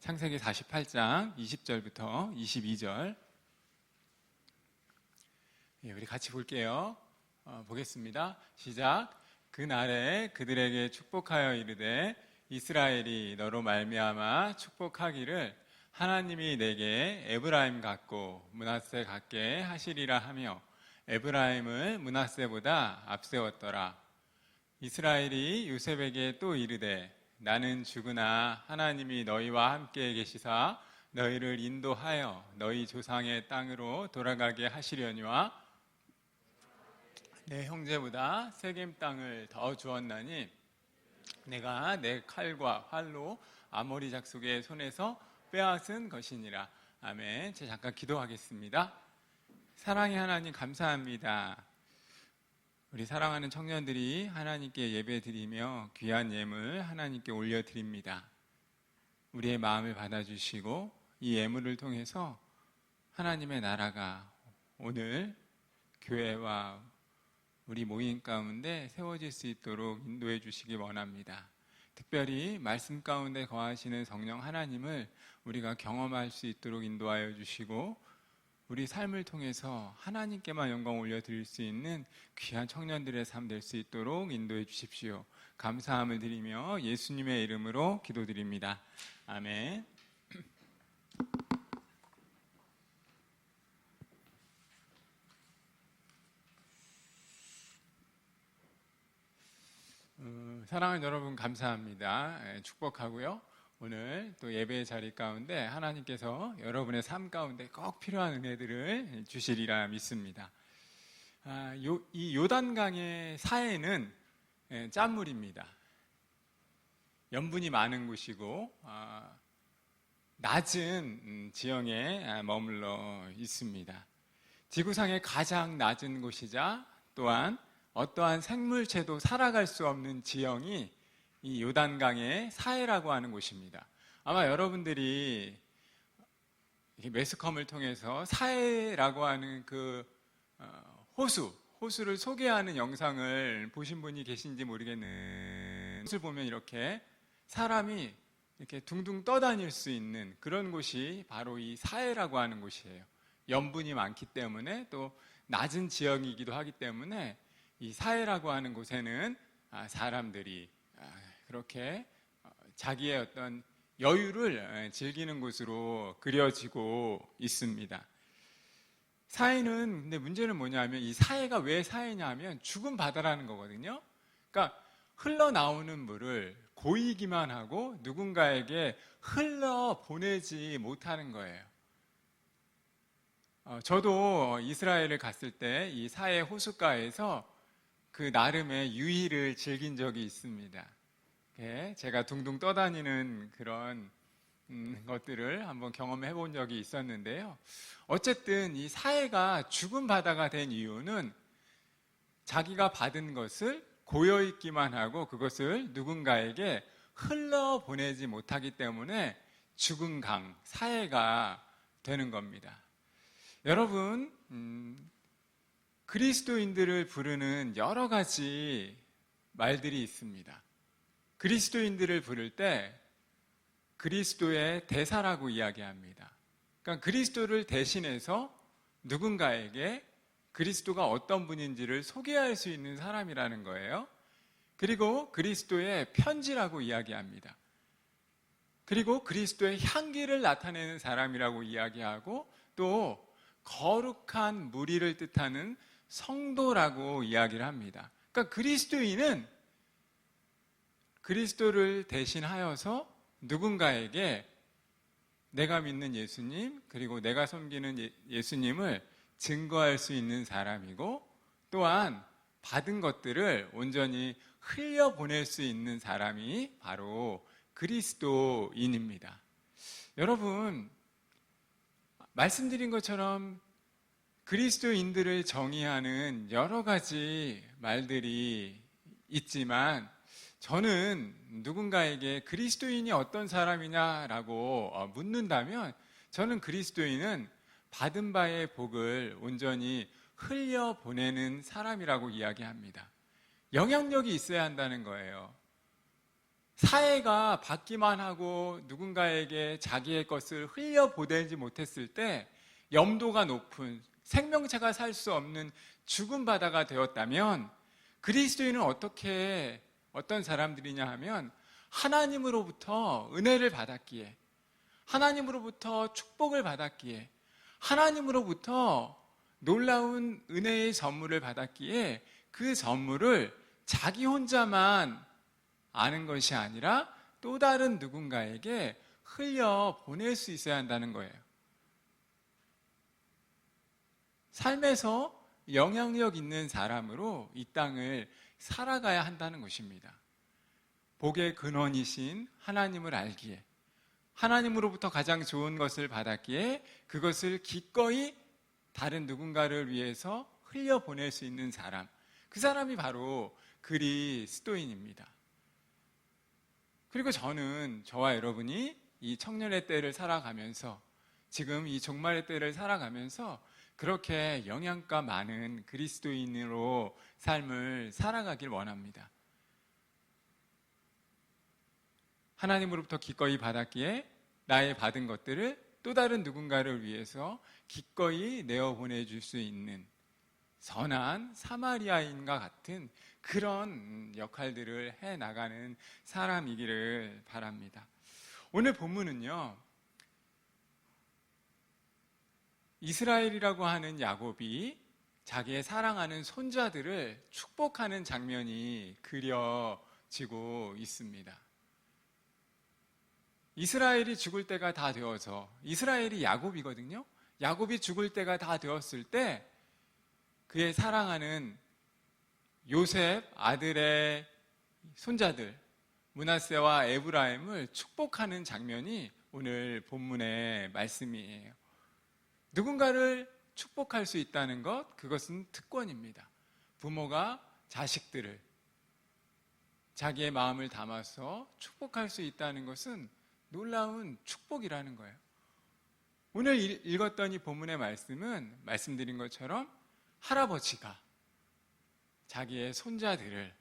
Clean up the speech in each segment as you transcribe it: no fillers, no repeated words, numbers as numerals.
창세기 48장 20절부터 22절. 우리 같이 볼게요. 보겠습니다. 시작. 그날에 그들에게 축복하여 이르되 이스라엘이 너로 말미암아 축복하기를 하나님이 내게 에브라임 같고 므낫세 같게 하시리라 하며 에브라임을 므낫세보다 앞세웠더라. 이스라엘이 요셉에게 또 이르되 나는 죽으나 하나님이 너희와 함께 계시사 너희를 인도하여 너희 조상의 땅으로 돌아가게 하시려니와 내 형제보다 세겜 땅을 더 주었나니 내가 내 칼과 활로 아모리 족속의 손에서 빼앗은 것이니라. 아멘. 제가 잠깐 기도하겠습니다. 사랑의 하나님 감사합니다. 우리 사랑하는 청년들이 하나님께 예배드리며 귀한 예물 하나님께 올려드립니다. 우리의 마음을 받아주시고 이 예물을 통해서 하나님의 나라가 오늘 교회와 우리 모임 가운데 세워질 수 있도록 인도해 주시기 원합니다. 특별히 말씀 가운데 거하시는 성령 하나님을 우리가 경험할 수 있도록 인도하여 주시고 우리 삶을 통해서 하나님께만 영광 올려드릴 수 있는 귀한 청년들의 삶 될 수 있도록 인도해 주십시오. 감사함을 드리며 예수님의 이름으로 기도드립니다. 아멘. 사랑하는 여러분 감사합니다. 축복하고요. 오늘 또 예배의 자리 가운데 하나님께서 여러분의 삶 가운데 꼭 필요한 은혜들을 주시리라 믿습니다. 이 요단강의 사해는 짠물입니다. 염분이 많은 곳이고 낮은 지형에 머물러 있습니다. 지구상의 가장 낮은 곳이자 또한 어떠한 생물체도 살아갈 수 없는 지형이 이 요단강의 사해라고 하는 곳입니다. 아마 여러분들이 매스컴을 통해서 사해라고 하는 그 호수를 소개하는 영상을 보신 분이 계신지 모르겠는, 호수를 보면 이렇게 사람이 이렇게 둥둥 떠다닐 수 있는 그런 곳이 바로 이 사해라고 하는 곳이에요. 염분이 많기 때문에 또 낮은 지형이기도 하기 때문에 이 사해라고 하는 곳에는 사람들이 그렇게 자기의 어떤 여유를 즐기는 곳으로 그려지고 있습니다. 사해는 근데 문제는 뭐냐면 이 사해가 왜 사해냐면 죽은 바다라는 거거든요. 그러니까 흘러나오는 물을 고이기만 하고 누군가에게 흘러보내지 못하는 거예요. 저도 이스라엘을 갔을 때 이 사해 호숫가에서 그 나름의 유희를 즐긴 적이 있습니다. 제가 둥둥 떠다니는 그런 것들을 한번 경험해 본 적이 있었는데요. 어쨌든 이 사해가 죽은 바다가 된 이유는 자기가 받은 것을 고여있기만 하고 그것을 누군가에게 흘러보내지 못하기 때문에 죽은 강, 사해가 되는 겁니다. 여러분, 그리스도인들을 부르는 여러 가지 말들이 있습니다. 그리스도인들을 부를 때 그리스도의 대사라고 이야기합니다. 그러니까 그리스도를 대신해서 누군가에게 그리스도가 어떤 분인지를 소개할 수 있는 사람이라는 거예요. 그리고 그리스도의 편지라고 이야기합니다. 그리고 그리스도의 향기를 나타내는 사람이라고 이야기하고 또 거룩한 무리를 뜻하는 성도라고 이야기를 합니다. 그러니까 그리스도인은 그리스도를 대신하여서 누군가에게 내가 믿는 예수님 그리고 내가 섬기는 예수님을 증거할 수 있는 사람이고 또한 받은 것들을 온전히 흘려보낼 수 있는 사람이 바로 그리스도인입니다. 여러분, 말씀드린 것처럼 그리스도인들을 정의하는 여러 가지 말들이 있지만 저는 누군가에게 그리스도인이 어떤 사람이냐라고 묻는다면 저는 그리스도인은 받은 바의 복을 온전히 흘려보내는 사람이라고 이야기합니다. 영향력이 있어야 한다는 거예요. 사회가 받기만 하고 누군가에게 자기의 것을 흘려보내지 못했을 때 염도가 높은 생명체가 살 수 없는 죽은 바다가 되었다면 그리스도인은 어떻게 어떤 사람들이냐 하면 하나님으로부터 은혜를 받았기에, 하나님으로부터 축복을 받았기에, 하나님으로부터 놀라운 은혜의 선물을 받았기에 그 선물을 자기 혼자만 아는 것이 아니라 또 다른 누군가에게 흘려 보낼 수 있어야 한다는 거예요. 삶에서 영향력 있는 사람으로 이 땅을 살아가야 한다는 것입니다. 복의 근원이신 하나님을 알기에, 하나님으로부터 가장 좋은 것을 받았기에 그것을 기꺼이 다른 누군가를 위해서 흘려보낼 수 있는 사람, 그 사람이 바로 그리스도인입니다. 그리고 저는 저와 여러분이 이 청년의 때를 살아가면서, 지금 이 종말의 때를 살아가면서 그렇게 영향가 많은 그리스도인으로 삶을 살아가길 원합니다. 하나님으로부터 기꺼이 받았기에 나의 받은 것들을 또 다른 누군가를 위해서 기꺼이 내어 보내줄 수 있는 선한 사마리아인과 같은 그런 역할들을 해나가는 사람이기를 바랍니다. 오늘 본문은요, 이스라엘이라고 하는 야곱이 자기의 사랑하는 손자들을 축복하는 장면이 그려지고 있습니다. 이스라엘이 죽을 때가 다 되어서, 이스라엘이 야곱이거든요. 야곱이 죽을 때가 다 되었을 때 그의 사랑하는 요셉 아들의 손자들 므낫세와 에브라임을 축복하는 장면이 오늘 본문의 말씀이에요. 누군가를 축복할 수 있다는 것, 그것은 특권입니다. 부모가 자식들을 자기의 마음을 담아서 축복할 수 있다는 것은 놀라운 축복이라는 거예요. 오늘 읽었던 이 본문의 말씀은 말씀드린 것처럼 할아버지가 자기의 손자들을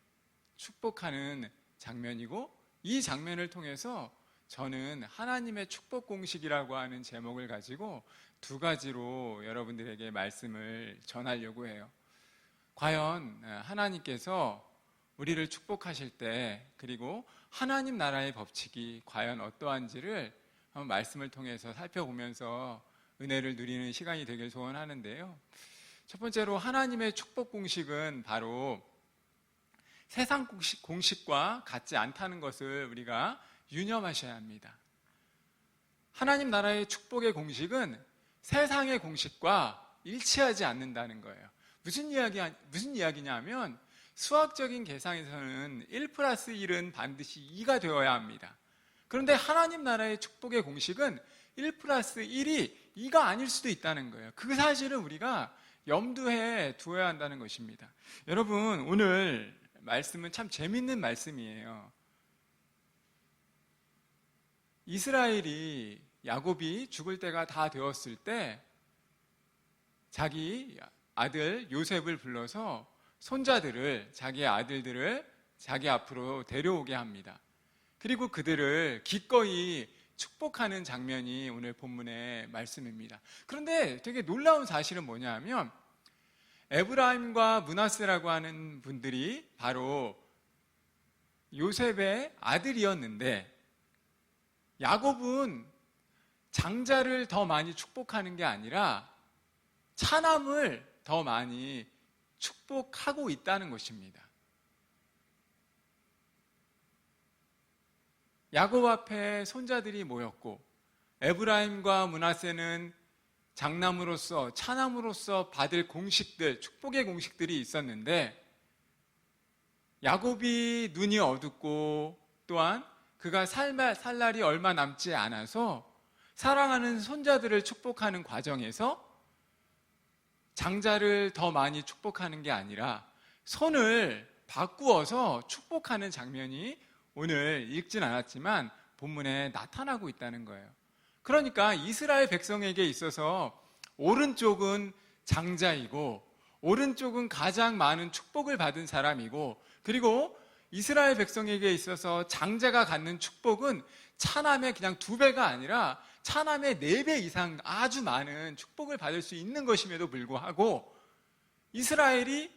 축복하는 장면이고, 이 장면을 통해서 저는 하나님의 축복 공식이라고 하는 제목을 가지고 두 가지로 여러분들에게 말씀을 전하려고 해요. 과연 하나님께서 우리를 축복하실 때, 그리고 하나님 나라의 법칙이 과연 어떠한지를 한번 말씀을 통해서 살펴보면서 은혜를 누리는 시간이 되길 소원하는데요. 첫 번째로 하나님의 축복 공식은 바로 세상 공식과 같지 않다는 것을 우리가 유념하셔야 합니다. 하나님 나라의 축복의 공식은 세상의 공식과 일치하지 않는다는 거예요. 무슨 이야기냐 하면 수학적인 계산에서는 1 플러스 1은 반드시 2가 되어야 합니다. 그런데 하나님 나라의 축복의 공식은 1 플러스 1이 2가 아닐 수도 있다는 거예요. 그 사실을 우리가 염두에 두어야 한다는 것입니다. 여러분, 오늘 말씀은 참 재밌는 말씀이에요. 이스라엘이, 야곱이 죽을 때가 다 되었을 때 자기 아들 요셉을 불러서 손자들을, 자기의 아들들을 자기 앞으로 데려오게 합니다. 그리고 그들을 기꺼이 축복하는 장면이 오늘 본문의 말씀입니다. 그런데 되게 놀라운 사실은 뭐냐 하면 에브라임과 므낫세라고 하는 분들이 바로 요셉의 아들이었는데, 야곱은 장자를 더 많이 축복하는 게 아니라 차남을 더 많이 축복하고 있다는 것입니다. 야곱 앞에 손자들이 모였고, 에브라임과 므낫세는 장남으로서, 차남으로서 받을 공식들, 축복의 공식들이 있었는데, 야곱이 눈이 어둡고 또한 그가 살 날이 얼마 남지 않아서 사랑하는 손자들을 축복하는 과정에서 장자를 더 많이 축복하는 게 아니라 손을 바꾸어서 축복하는 장면이 오늘 읽진 않았지만 본문에 나타나고 있다는 거예요. 그러니까 이스라엘 백성에게 있어서 오른쪽은 장자이고 오른쪽은 가장 많은 축복을 받은 사람이고, 그리고 이스라엘 백성에게 있어서 장자가 갖는 축복은 차남의 그냥 2배가 아니라 차남의 4배 이상 아주 많은 축복을 받을 수 있는 것임에도 불구하고 이스라엘이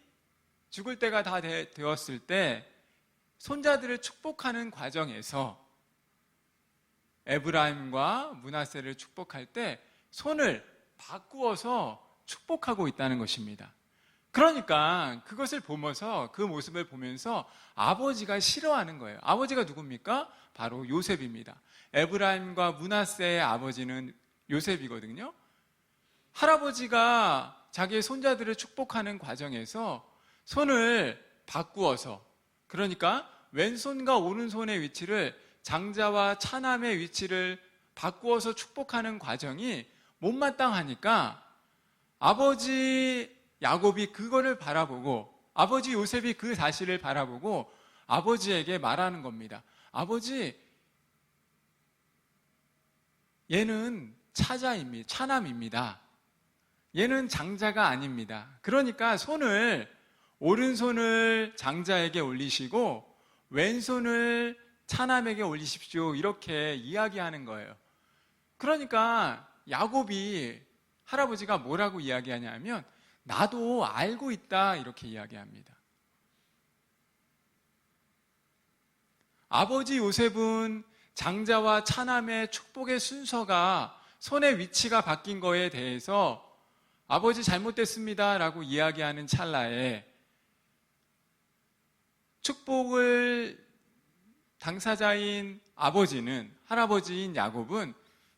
죽을 때가 다 되었을 때 손자들을 축복하는 과정에서 에브라임과 므낫세를 축복할 때 손을 바꾸어서 축복하고 있다는 것입니다. 그러니까 그것을 보면서, 그 모습을 보면서 아버지가 싫어하는 거예요. 아버지가 누굽니까? 바로 요셉입니다. 에브라임과 므낫세의 아버지는 요셉이거든요. 할아버지가 자기의 손자들을 축복하는 과정에서 손을 바꾸어서, 그러니까 왼손과 오른손의 위치를, 장자와 차남의 위치를 바꾸어서 축복하는 과정이 못마땅하니까 아버지 야곱이 그거를 바라보고, 아버지 요셉이 그 사실을 바라보고 아버지에게 말하는 겁니다. 아버지, 얘는 차남입니다. 얘는 장자가 아닙니다. 그러니까 오른손을 장자에게 올리시고 왼손을 차남에게 올리십시오. 이렇게 이야기하는 거예요. 그러니까 야곱이, 할아버지가 뭐라고 이야기하냐면 나도 알고 있다, 이렇게 이야기합니다. 아버지 요셉은 장자와 차남의 축복의 순서가, 손의 위치가 바뀐 거에 대해서 아버지 잘못됐습니다 라고 이야기하는 찰나에 축복을 당사자인 아버지는, 할아버지인 야곱은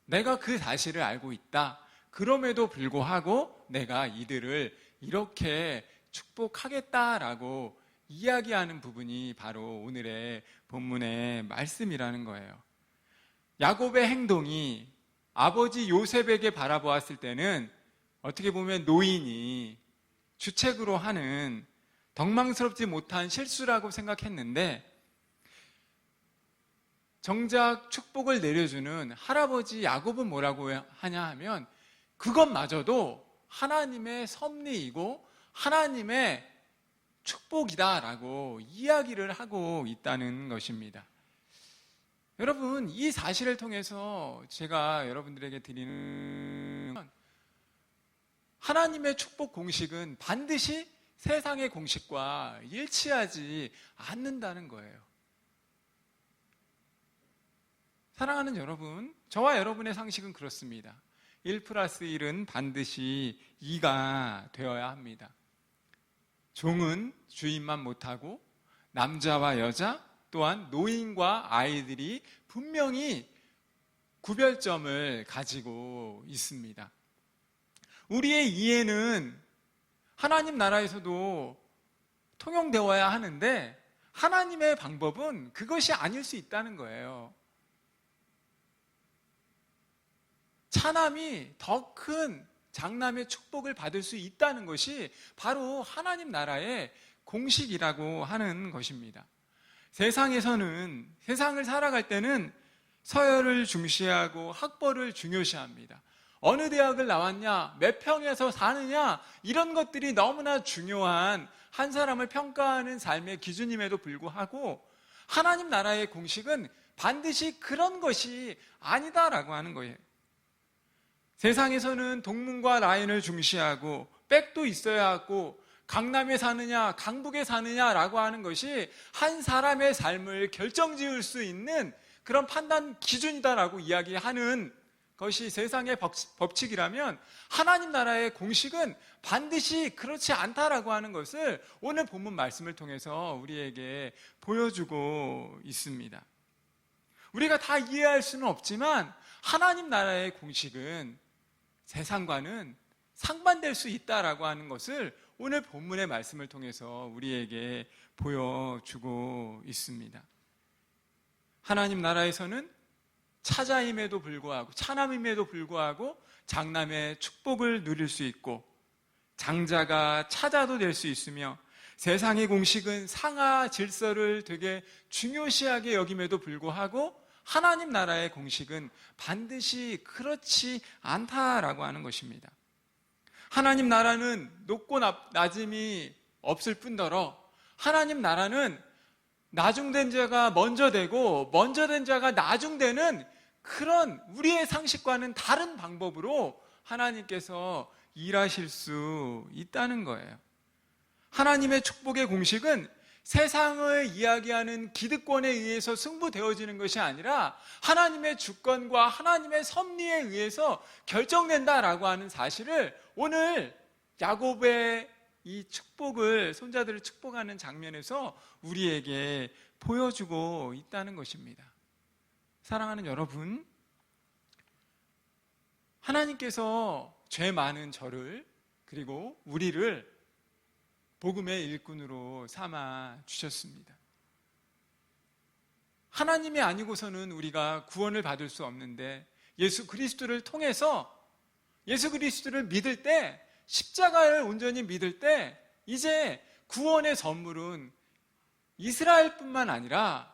내가 그 사실을 알고 있다, 그럼에도 불구하고 내가 이들을 이렇게 축복하겠다라고 이야기하는 부분이 바로 오늘의 본문의 말씀이라는 거예요. 야곱의 행동이 아버지 요셉에게 바라보았을 때는 어떻게 보면 노인이 주책으로 하는 덕망스럽지 못한 실수라고 생각했는데, 정작 축복을 내려주는 할아버지 야곱은 뭐라고 하냐 하면 그것마저도 하나님의 섭리이고 하나님의 축복이다라고 이야기를 하고 있다는 것입니다. 여러분, 이 사실을 통해서 제가 여러분들에게 드리는 하나님의 축복 공식은 반드시 세상의 공식과 일치하지 않는다는 거예요. 사랑하는 여러분, 저와 여러분의 상식은 그렇습니다. 1+1은 반드시 2가 되어야 합니다. 종은 주인만 못하고 남자와 여자, 또한 노인과 아이들이 분명히 구별점을 가지고 있습니다. 우리의 이해는 하나님 나라에서도 통용되어야 하는데 하나님의 방법은 그것이 아닐 수 있다는 거예요. 차남이 더 큰 장남의 축복을 받을 수 있다는 것이 바로 하나님 나라의 공식이라고 하는 것입니다. 세상에서는, 세상을 살아갈 때는 서열을 중시하고 학벌을 중요시합니다. 어느 대학을 나왔냐, 몇 평에서 사느냐, 이런 것들이 너무나 중요한 한 사람을 평가하는 삶의 기준임에도 불구하고 하나님 나라의 공식은 반드시 그런 것이 아니다라고 하는 거예요. 세상에서는 동문과 라인을 중시하고 백도 있어야 하고 강남에 사느냐 강북에 사느냐라고 하는 것이 한 사람의 삶을 결정지을 수 있는 그런 판단 기준이다라고 이야기하는 것이 세상의 법칙이라면 하나님 나라의 공식은 반드시 그렇지 않다라고 하는 것을 오늘 본문 말씀을 통해서 우리에게 보여주고 있습니다. 우리가 다 이해할 수는 없지만 하나님 나라의 공식은 세상과는 상반될 수 있다라고 하는 것을 오늘 본문의 말씀을 통해서 우리에게 보여주고 있습니다. 하나님 나라에서는 차자임에도 불구하고, 차남임에도 불구하고 장남의 축복을 누릴 수 있고, 장자가 차자도 될 수 있으며, 세상의 공식은 상하 질서를 되게 중요시하게 여김에도 불구하고 하나님 나라의 공식은 반드시 그렇지 않다라고 하는 것입니다. 하나님 나라는 높고 낮음이 없을 뿐더러 하나님 나라는 나중된 자가 먼저 되고 먼저 된 자가 나중되는 그런 우리의 상식과는 다른 방법으로 하나님께서 일하실 수 있다는 거예요. 하나님의 축복의 공식은 세상을 이야기하는 기득권에 의해서 승부되어지는 것이 아니라 하나님의 주권과 하나님의 섭리에 의해서 결정된다라고 하는 사실을 오늘 야곱의 이 축복을, 손자들을 축복하는 장면에서 우리에게 보여주고 있다는 것입니다. 사랑하는 여러분, 하나님께서 죄 많은 저를 그리고 우리를 복음의 일꾼으로 삼아 주셨습니다. 하나님이 아니고서는 우리가 구원을 받을 수 없는데 예수 그리스도를 통해서 예수 그리스도를 믿을 때, 십자가를 온전히 믿을 때 이제 구원의 선물은 이스라엘뿐만 아니라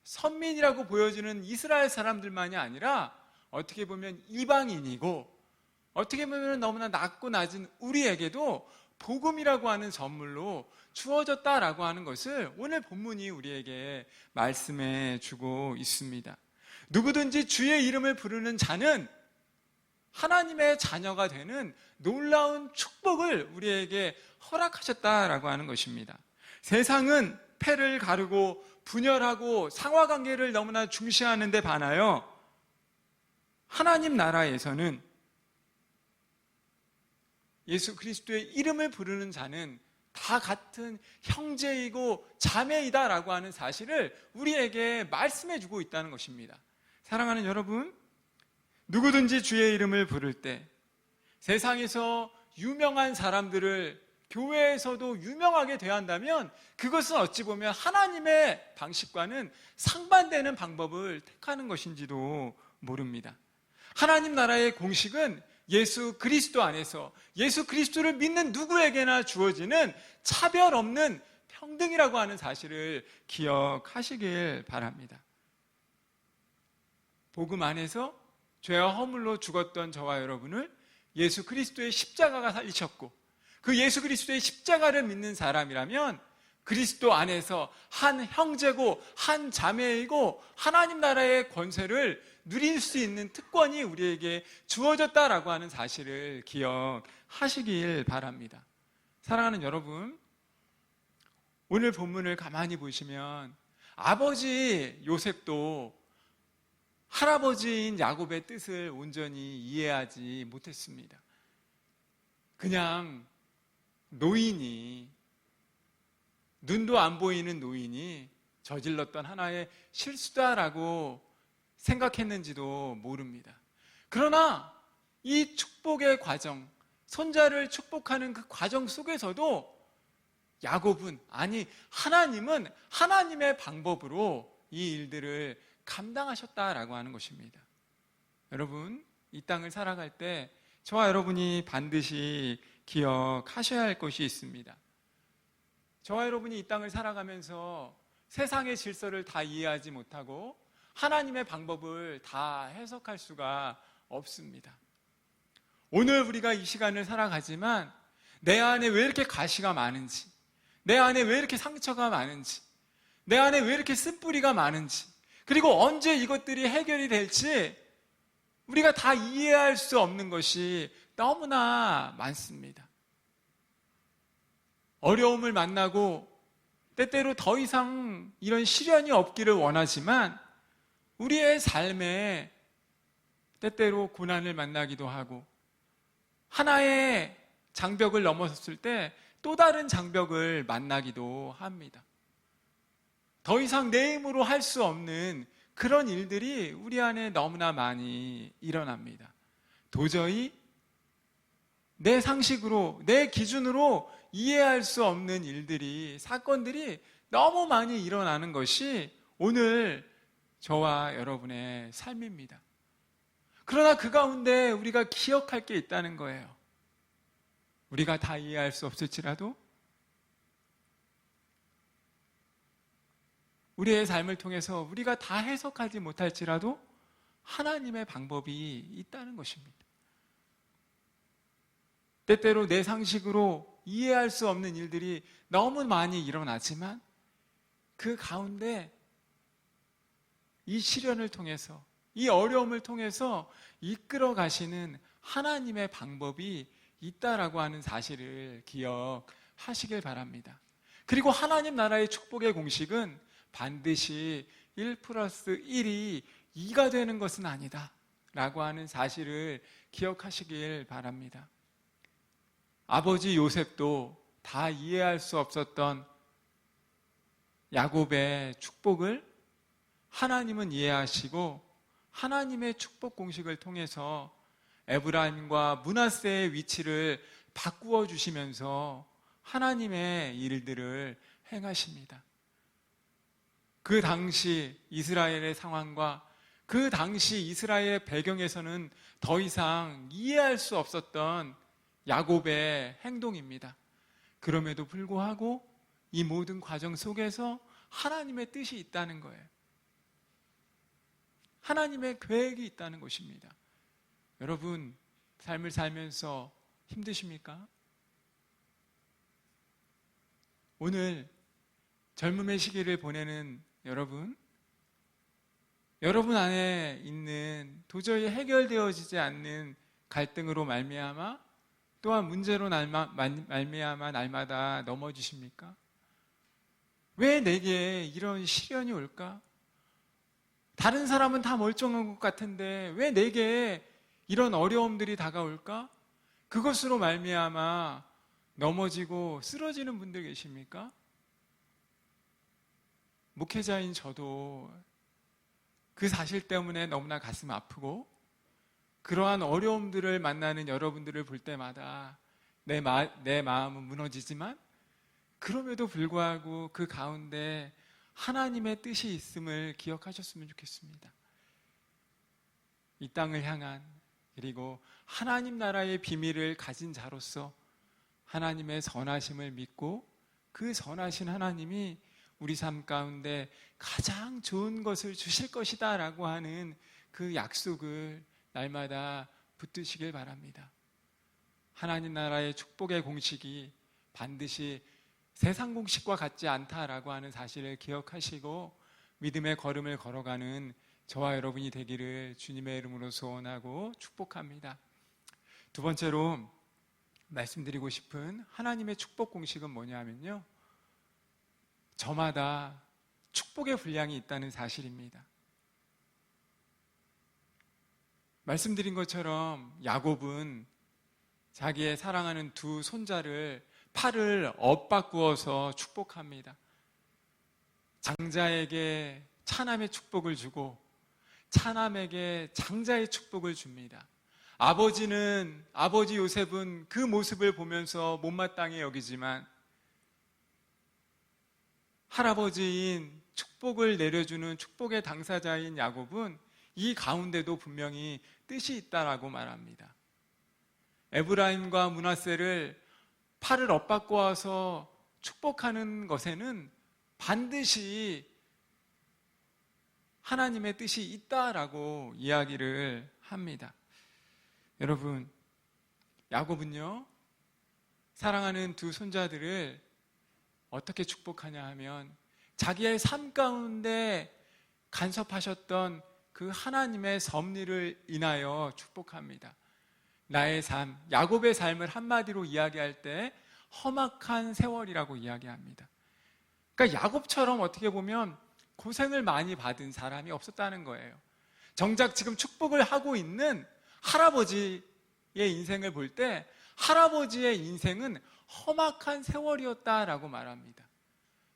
선민이라고 보여지는 이스라엘 사람들만이 아니라 어떻게 보면 이방인이고 어떻게 보면 너무나 낮고 낮은 우리에게도 복음이라고 하는 선물로 주어졌다라고 하는 것을 오늘 본문이 우리에게 말씀해 주고 있습니다. 누구든지 주의 이름을 부르는 자는 하나님의 자녀가 되는 놀라운 축복을 우리에게 허락하셨다라고 하는 것입니다. 세상은 패를 가르고 분열하고 상하관계를 너무나 중시하는 데 반하여 하나님 나라에서는 예수 그리스도의 이름을 부르는 자는 다 같은 형제이고 자매이다라고 하는 사실을 우리에게 말씀해 주고 있다는 것입니다. 사랑하는 여러분, 누구든지 주의 이름을 부를 때 세상에서 유명한 사람들을 교회에서도 유명하게 대한다면 그것은 어찌 보면 하나님의 방식과는 상반되는 방법을 택하는 것인지도 모릅니다. 하나님 나라의 공식은 예수 그리스도 안에서 예수 그리스도를 믿는 누구에게나 주어지는 차별 없는 평등이라고 하는 사실을 기억하시길 바랍니다. 복음 안에서 죄와 허물로 죽었던 저와 여러분을 예수 그리스도의 십자가가 살리셨고 그 예수 그리스도의 십자가를 믿는 사람이라면 그리스도 안에서 한 형제고 한 자매이고 하나님 나라의 권세를 누릴 수 있는 특권이 우리에게 주어졌다라고 하는 사실을 기억하시길 바랍니다. 사랑하는 여러분, 오늘 본문을 가만히 보시면 아버지 요셉도 할아버지인 야곱의 뜻을 온전히 이해하지 못했습니다. 그냥 노인이, 눈도 안 보이는 노인이 저질렀던 하나의 실수다라고 생각했는지도 모릅니다. 그러나 이 축복의 과정, 손자를 축복하는 그 과정 속에서도 야곱은, 아니 하나님은 하나님의 방법으로 이 일들을 감당하셨다라고 하는 것입니다. 여러분, 이 땅을 살아갈 때 저와 여러분이 반드시 기억하셔야 할 것이 있습니다. 저와 여러분이 이 땅을 살아가면서 세상의 질서를 다 이해하지 못하고 하나님의 방법을 다 해석할 수가 없습니다. 오늘 우리가 이 시간을 살아가지만 내 안에 왜 이렇게 가시가 많은지, 내 안에 왜 이렇게 상처가 많은지, 내 안에 왜 이렇게 쓴뿌리가 많은지, 그리고 언제 이것들이 해결이 될지 우리가 다 이해할 수 없는 것이 너무나 많습니다. 어려움을 만나고 때때로 더 이상 이런 시련이 없기를 원하지만 우리의 삶에 때때로 고난을 만나기도 하고 하나의 장벽을 넘어섰을 때 또 다른 장벽을 만나기도 합니다. 더 이상 내 힘으로 할 수 없는 그런 일들이 우리 안에 너무나 많이 일어납니다. 도저히 내 상식으로, 내 기준으로 이해할 수 없는 일들이, 사건들이 너무 많이 일어나는 것이 오늘 저와 여러분의 삶입니다. 그러나 그 가운데 우리가 기억할 게 있다는 거예요. 우리가 다 이해할 수 없을지라도 우리의 삶을 통해서 우리가 다 해석하지 못할지라도 하나님의 방법이 있다는 것입니다. 때때로 내 상식으로 이해할 수 없는 일들이 너무 많이 일어나지만 그 가운데 이 시련을 통해서, 이 어려움을 통해서 이끌어 가시는 하나님의 방법이 있다라고 하는 사실을 기억하시길 바랍니다. 그리고 하나님 나라의 축복의 공식은 반드시 1 플러스 1이 2가 되는 것은 아니다 라고 하는 사실을 기억하시길 바랍니다. 아버지 요셉도 다 이해할 수 없었던 야곱의 축복을 하나님은 이해하시고 하나님의 축복 공식을 통해서 에브라임과 므낫세의 위치를 바꾸어 주시면서 하나님의 일들을 행하십니다. 그 당시 이스라엘의 상황과 그 당시 이스라엘의 배경에서는 더 이상 이해할 수 없었던 야곱의 행동입니다. 그럼에도 불구하고 이 모든 과정 속에서 하나님의 뜻이 있다는 거예요. 하나님의 계획이 있다는 것입니다. 여러분, 삶을 살면서 힘드십니까? 오늘 젊음의 시기를 보내는 여러분 안에 있는 도저히 해결되어지지 않는 갈등으로 말미암아 또한 문제로 말미암아 날마다 넘어지십니까? 왜 내게 이런 시련이 올까? 다른 사람은 다 멀쩡한 것 같은데 왜 내게 이런 어려움들이 다가올까? 그것으로 말미암아 넘어지고 쓰러지는 분들 계십니까? 목회자인 저도 그 사실 때문에 너무나 가슴 아프고 그러한 어려움들을 만나는 여러분들을 볼 때마다 내 마음은 무너지지만 그럼에도 불구하고 그 가운데 하나님의 뜻이 있음을 기억하셨으면 좋겠습니다. 이 땅을 향한 그리고 하나님 나라의 비밀을 가진 자로서 하나님의 선하심을 믿고 그 선하신 하나님이 우리 삶 가운데 가장 좋은 것을 주실 것이다 라고 하는 그 약속을 날마다 붙드시길 바랍니다. 하나님 나라의 축복의 공식이 반드시 세상 공식과 같지 않다라고 하는 사실을 기억하시고 믿음의 걸음을 걸어가는 저와 여러분이 되기를 주님의 이름으로 소원하고 축복합니다. 두 번째로 말씀드리고 싶은 하나님의 축복 공식은 뭐냐면요, 저마다 축복의 분량이 있다는 사실입니다. 말씀드린 것처럼 야곱은 자기의 사랑하는 두 손자를 팔을 엇바꾸어서 축복합니다. 장자에게 차남의 축복을 주고 차남에게 장자의 축복을 줍니다. 아버지 요셉은 그 모습을 보면서 못마땅히 여기지만 할아버지인 축복을 내려주는 축복의 당사자인 야곱은 이 가운데도 분명히 뜻이 있다라고 말합니다. 에브라임과 므낫세를 팔을 엇바꿔서 축복하는 것에는 반드시 하나님의 뜻이 있다라고 이야기를 합니다. 여러분, 야곱은요, 사랑하는 두 손자들을 어떻게 축복하냐 하면 자기의 삶 가운데 간섭하셨던 그 하나님의 섭리를 인하여 축복합니다. 나의 삶, 야곱의 삶을 한마디로 이야기할 때 험악한 세월이라고 이야기합니다. 그러니까 야곱처럼 어떻게 보면 고생을 많이 받은 사람이 없었다는 거예요. 정작 지금 축복을 하고 있는 할아버지의 인생을 볼 때 할아버지의 인생은 험악한 세월이었다라고 말합니다.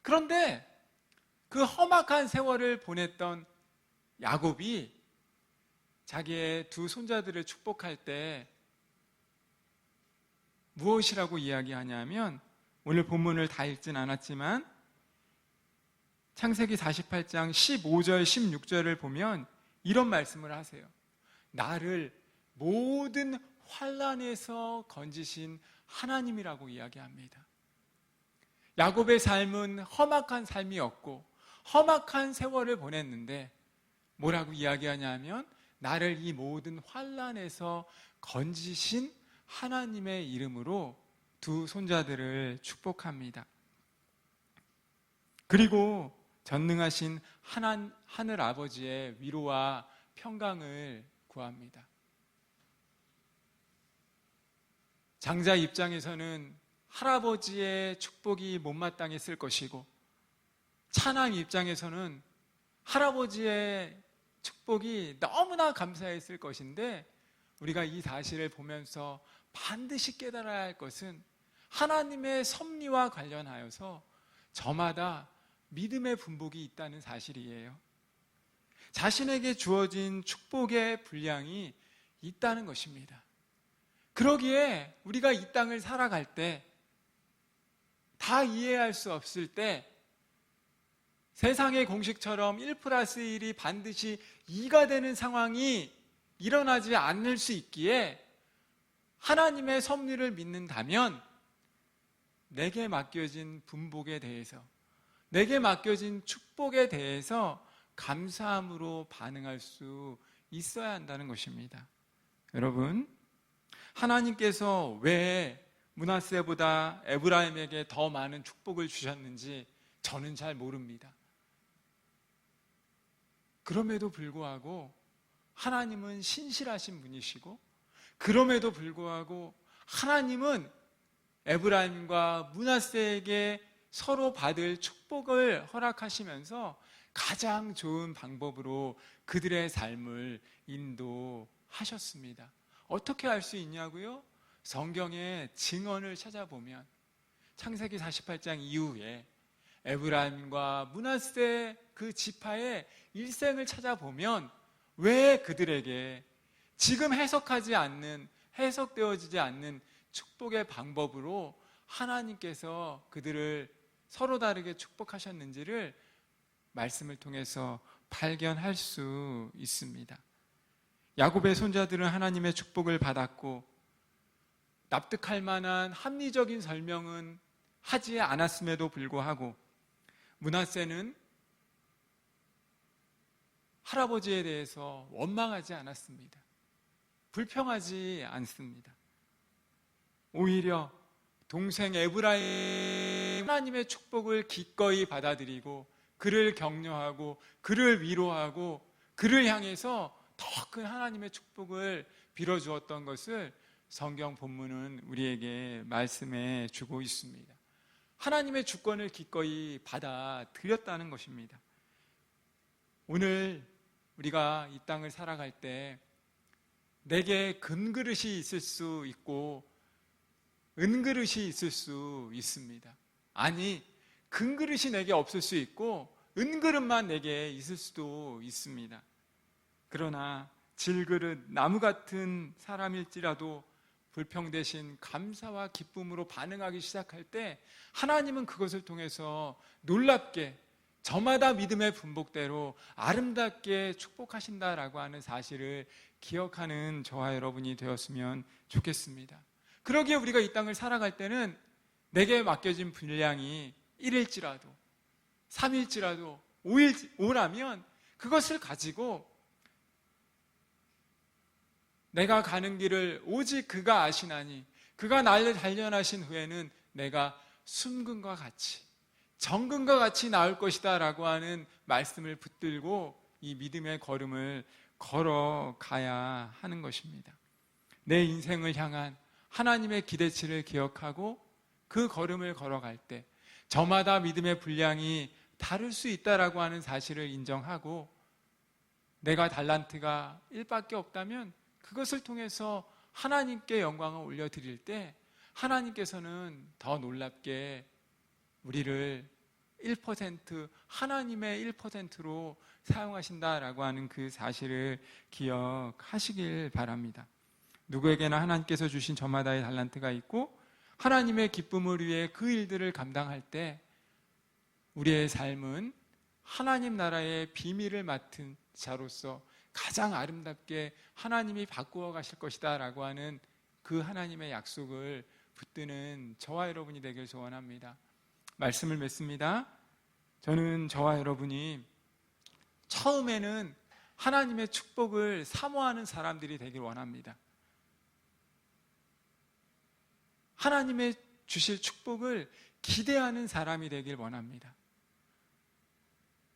그런데 그 험악한 세월을 보냈던 야곱이 자기의 두 손자들을 축복할 때 무엇이라고 이야기하냐면, 오늘 본문을 다 읽진 않았지만 창세기 48장 15절 16절을 보면 이런 말씀을 하세요. 나를 모든 환난에서 건지신 하나님이라고 이야기합니다. 야곱의 삶은 험악한 삶이었고 험악한 세월을 보냈는데 뭐라고 이야기하냐면 나를 이 모든 환난에서 건지신 하나님의 이름으로 두 손자들을 축복합니다. 그리고 전능하신 하늘 아버지의 위로와 평강을 구합니다. 장자 입장에서는 할아버지의 축복이 못마땅했을 것이고, 차남 입장에서는 할아버지의 축복이 너무나 감사했을 것인데, 우리가 이 사실을 보면서 반드시 깨달아야 할 것은 하나님의 섭리와 관련하여서 저마다 믿음의 분복이 있다는 사실이에요. 자신에게 주어진 축복의 분량이 있다는 것입니다. 그러기에 우리가 이 땅을 살아갈 때, 다 이해할 수 없을 때, 세상의 공식처럼 1+1이 반드시 2가 되는 상황이 일어나지 않을 수 있기에 하나님의 섭리를 믿는다면 내게 맡겨진 분복에 대해서, 내게 맡겨진 축복에 대해서 감사함으로 반응할 수 있어야 한다는 것입니다. 여러분, 하나님께서 왜 므낫세보다 에브라임에게 더 많은 축복을 주셨는지 저는 잘 모릅니다. 그럼에도 불구하고 하나님은 신실하신 분이시고, 그럼에도 불구하고 하나님은 에브라임과 므낫세에게 서로 받을 축복을 허락하시면서 가장 좋은 방법으로 그들의 삶을 인도하셨습니다. 어떻게 알 수 있냐고요? 성경의 증언을 찾아보면 창세기 48장 이후에 에브라임과 므낫세 그 지파의 일생을 찾아보면 왜 그들에게 지금 해석되어지지 않는 축복의 방법으로 하나님께서 그들을 서로 다르게 축복하셨는지를 말씀을 통해서 발견할 수 있습니다. 야곱의 손자들은 하나님의 축복을 받았고, 납득할 만한 합리적인 설명은 하지 않았음에도 불구하고 므낫세는 할아버지에 대해서 원망하지 않았습니다. 불평하지 않습니다. 오히려 동생 에브라임 하나님의 축복을 기꺼이 받아들이고 그를 격려하고 그를 위로하고 그를 향해서 더 큰 하나님의 축복을 빌어주었던 것을 성경 본문은 우리에게 말씀해 주고 있습니다. 하나님의 주권을 기꺼이 받아들였다는 것입니다. 오늘 우리가 이 땅을 살아갈 때 내게 금그릇이 있을 수 있고 은그릇이 있을 수 있습니다. 아니, 금그릇이 내게 없을 수 있고 은그릇만 내게 있을 수도 있습니다. 그러나 질그릇, 나무 같은 사람일지라도 불평 대신 감사와 기쁨으로 반응하기 시작할 때 하나님은 그것을 통해서 놀랍게 저마다 믿음의 분복대로 아름답게 축복하신다라고 하는 사실을 기억하는 저와 여러분이 되었으면 좋겠습니다. 그러기에 우리가 이 땅을 살아갈 때는 내게 맡겨진 분량이 1일지라도 3일지라도 5라면 그것을 가지고 내가 가는 길을 오직 그가 아시나니 그가 나를 단련하신 후에는 내가 순금과 같이 정금과 같이 나올 것이다 라고 하는 말씀을 붙들고 이 믿음의 걸음을 걸어가야 하는 것입니다. 내 인생을 향한 하나님의 기대치를 기억하고 그 걸음을 걸어갈 때 저마다 믿음의 분량이 다를 수 있다라고 하는 사실을 인정하고 내가 달란트가 1밖에 없다면 그것을 통해서 하나님께 영광을 올려드릴 때 하나님께서는 더 놀랍게 우리를 1%, 하나님의 1%로 사용하신다라고 하는 그 사실을 기억하시길 바랍니다. 누구에게나 하나님께서 주신 저마다의 달란트가 있고 하나님의 기쁨을 위해 그 일들을 감당할 때 우리의 삶은 하나님 나라의 비밀을 맡은 자로서 가장 아름답게 하나님이 바꾸어 가실 것이다 라고 하는 그 하나님의 약속을 붙드는 저와 여러분이 되길 소원합니다. 말씀을 맺습니다. 저는 저와 여러분이 처음에는 하나님의 축복을 사모하는 사람들이 되길 원합니다. 하나님의 주실 축복을 기대하는 사람이 되길 원합니다.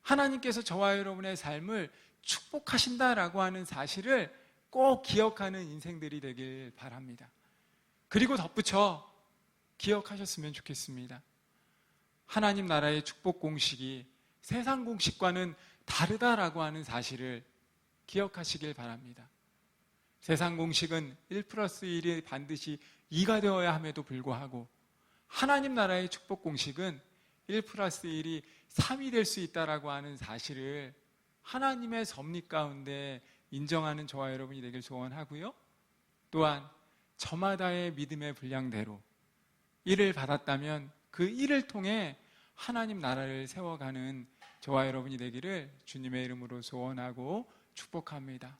하나님께서 저와 여러분의 삶을 축복하신다라고 하는 사실을 꼭 기억하는 인생들이 되길 바랍니다. 그리고 덧붙여 기억하셨으면 좋겠습니다. 하나님 나라의 축복 공식이 세상 공식과는 다르다라고 하는 사실을 기억하시길 바랍니다. 세상 공식은 1+1이 반드시 2가 되어야 함에도 불구하고 하나님 나라의 축복 공식은 1+1이 3이 될 수 있다라고 하는 사실을 하나님의 섭리 가운데 인정하는 저와 여러분이 되길 소원하고요. 또한 저마다의 믿음의 분량대로 일을 받았다면 그 일을 통해 하나님 나라를 세워가는 저와 여러분이 되기를 주님의 이름으로 소원하고 축복합니다.